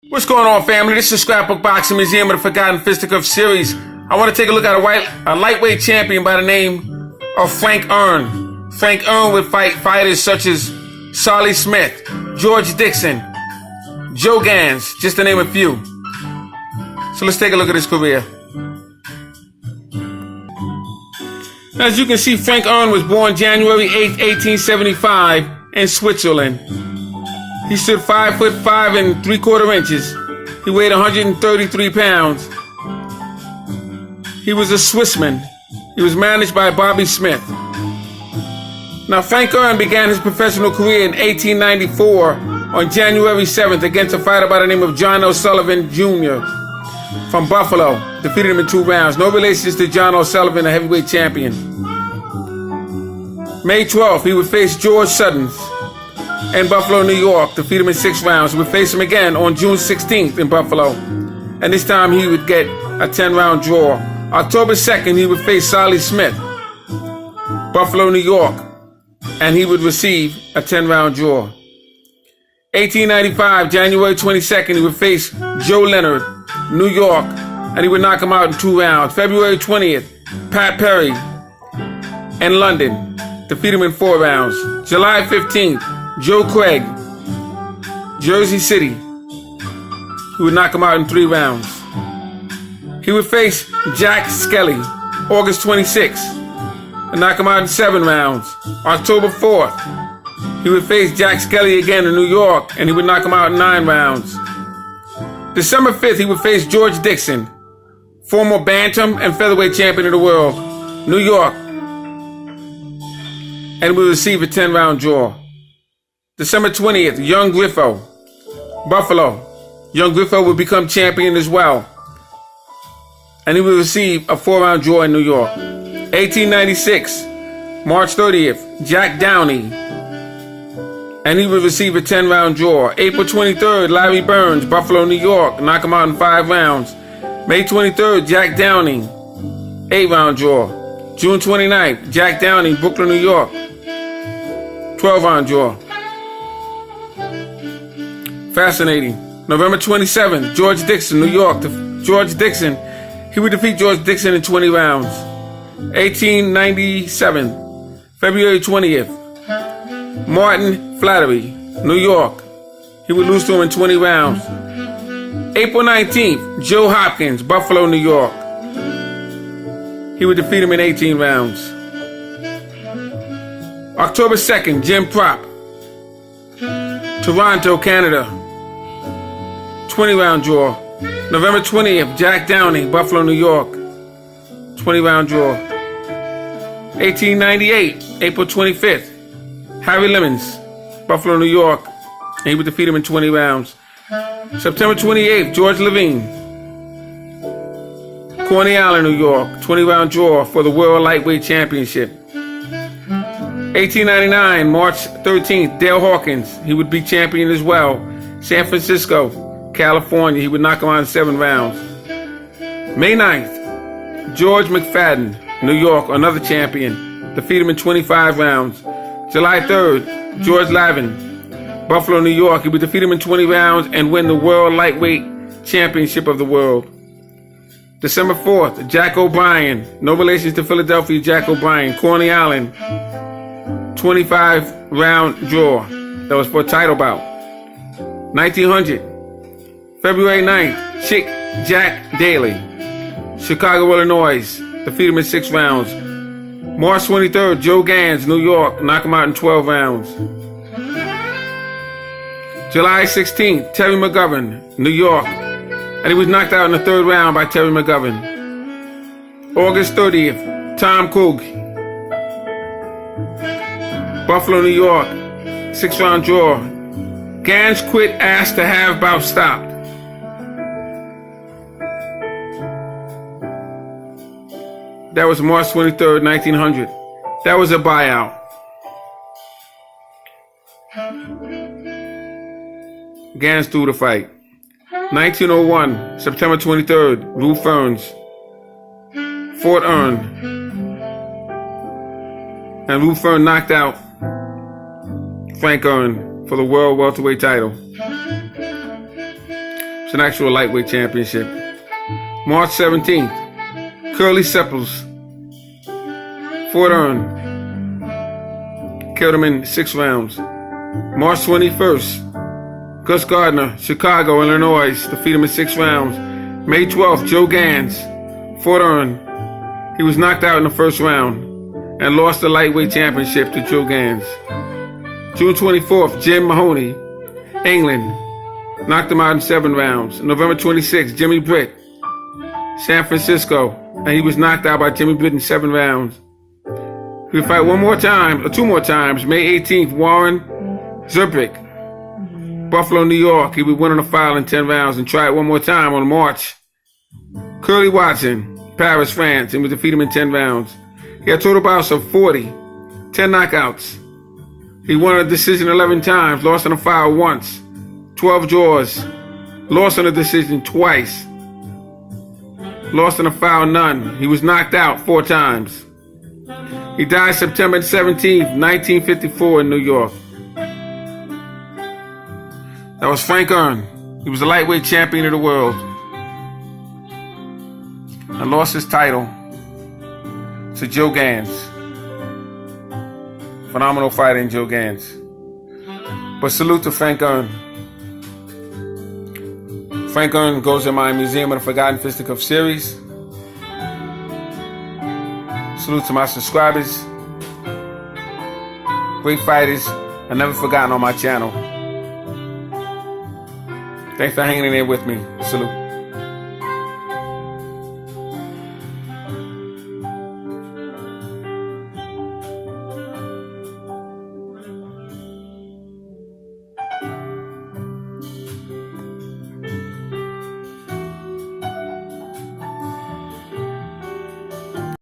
What's going on, family? This is Scrapbook Boxing Museum of the Forgotten Fisticuffs series. I want to take a look at a lightweight champion by the name of Frank Earn. Frank Earn would fight fighters such as Solly Smith, George Dixon, Joe Gans, just to name a few. So let's take a look at his career. As you can see, Frank Earn was born January 8, 1875 in Switzerland. He stood 5'5" 3/4 inches. He weighed 133 pounds. He was a Swissman. He was managed by Bobby Smith. Now, Frank Earn began his professional career in 1894 on January 7th against a fighter by the name of John O'Sullivan Jr. from Buffalo. Defeated him in 2 rounds. No relations to John O'Sullivan, a heavyweight champion. May 12th, he would face George Sutton in Buffalo, New York. Defeat him in 6 rounds. He would face him again on June 16th in Buffalo. And this time he would get a 10-round draw. October 2nd, he would face Solly Smith, Buffalo, New York. And he would receive a 10-round draw. 1895, January 22nd, he would face Joe Leonard, New York. And he would knock him out in 2 rounds. February 20th, Pat Perry in London. Defeat him in 4 rounds. July 15th, Joe Craig, Jersey City. He would knock him out in 3 rounds. He would face Jack Skelly, August 26th, and knock him out in 7 rounds. October 4th, he would face Jack Skelly again in New York, and he would knock him out in 9 rounds. December 5th, he would face George Dixon, former bantam and featherweight champion of the world, New York, and would receive a 10-round draw. December 20th, Young Griffo, Buffalo. Young Griffo would become champion as well. And he would receive a 4-round draw in New York. 1896, March 30th, Jack Downey. And he would receive a 10-round draw. April 23rd, Larry Burns, Buffalo, New York. Knock him out in 5 rounds. May 23rd, Jack Downey, 8-round draw. June 29th, Jack Downey, Brooklyn, New York. 12-round draw. Fascinating. November 27th, George Dixon, New York. George Dixon, he would defeat George Dixon in 20 rounds. 1897, February 20th, Martin Flattery, New York. He would lose to him in 20 rounds. April 19th, Joe Hopkins, Buffalo, New York. He would defeat him in 18 rounds. October 2nd, Jim Prop, Toronto, Canada. 20-round draw. November 20th, Jack Downey, Buffalo, New York. 20-round draw. 1898, April 25th, Harry Lemons, Buffalo, New York. And he would defeat him in 20 rounds. September 28th, George Levine, Coney Island, New York. 20-round draw for the World Lightweight Championship. 1899, March 13th, Dale Hawkins. He would be champion as well. San Francisco, California. He would knock him out in 7 rounds. May 9th, George McFadden, New York, another champion. Defeat him in 25 rounds. July 3rd, George Lavin, Buffalo, New York. He would defeat him in 20 rounds and win the World Lightweight Championship of the world. December 4th, Jack O'Brien, no relations to Philadelphia, Jack O'Brien, Coney Island. 25-round draw. That was for a title bout. 1900, February 9th, Chick Jack Daly, Chicago, Illinois. Defeat him in 6 rounds. March 23rd, Joe Gans, New York. Knock him out in 12 rounds. July 16th, Terry McGovern, New York. And he was knocked out in the 3rd round by Terry McGovern. August 30th, Tom Krug, Buffalo, New York. 6-round draw. Gans quit, asked to have bout stopped. That was March 23rd, 1900. That was a buyout. Gans threw the fight. 1901, September 23rd, Ruth Ferns, Fort Earn. And Ruth Fern knocked out Frank Earn for the World Welterweight title. It's an actual lightweight championship. March 17th, Curly Seppels, Fort Earn, killed him in 6 rounds. March 21st, Gus Gardner, Chicago, Illinois, defeated him in 6 rounds. May 12th, Joe Gans, Fort Earn. He was knocked out in the first round and lost the lightweight championship to Joe Gans. June 24th, Jim Mahoney, England, knocked him out in 7 rounds. November 26th, Jimmy Britt, San Francisco, and he was knocked out by Jimmy Britt in 7 rounds. He would fight 2 more times. May 18th, Warren Zerbick, Buffalo, New York. He would win on a file in 10 rounds and try it 1 more time on March. Curly Watson, Paris, France, and would defeat him in 10 rounds. He had total bouts of 40, 10 knockouts. He won a decision 11 times, lost on a file once, 12 draws, lost on a decision twice, lost on a file none. He was knocked out 4 times. He died September 17th, 1954 in New York. That was Frank Earn. He was the lightweight champion of the world and lost his title to Joe Gans. Phenomenal fighter in Joe Gans. But salute to Frank Earn. Frank Earn goes in my Museum of the Forgotten Fisticuffs series. Salute to my subscribers. Great fighters. I never forgotten on my channel. Thanks for hanging in there with me. Salute.